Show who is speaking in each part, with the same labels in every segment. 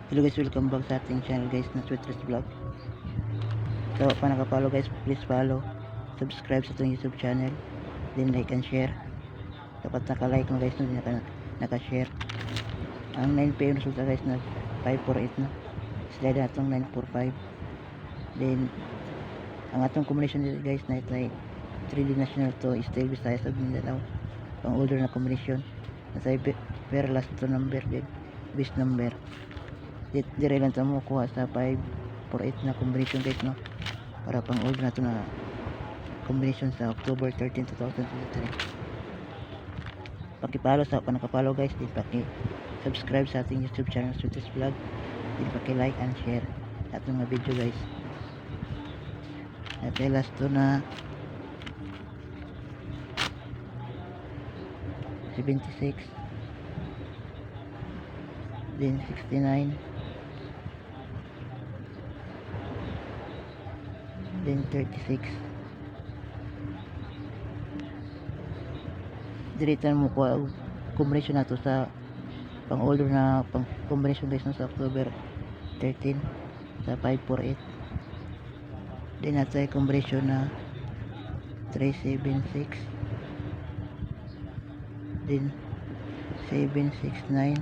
Speaker 1: Hello guys, welcome back sa ating channel guys na Sweetress Vlog. So pa nakapollow guys, please follow, subscribe sa ating YouTube channel, then like and share. Dapat naka-like mo guys, hindi naka-share. Ang 9pm resulta guys na 548 na. Slide na itong 945. Then ang atong combination dito guys na ito ay 3D national to Steel Visayas of Mindanao. Pang older na combination. Nasa very last to number din. Base number. Dire lang sa mo kuha sa 548 na combination guys, no, para pang old na to na combination sa October 13, 2023. Pakipalo sa panakapalo guys, din subscribe sa ating YouTube channel Sweetress Vlog, din paki-like and share at mga video guys. At last to na 76, then 69, then 36. Dilitan mo ko combination na to sa pang older na pang combination guys, no, sa October 13 sa 548. Then natin combination na 376, then 769,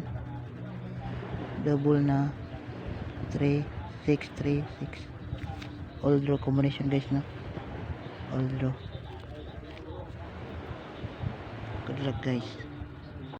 Speaker 1: double na 3636. All draw combination guys, no, all draw. Good luck guys.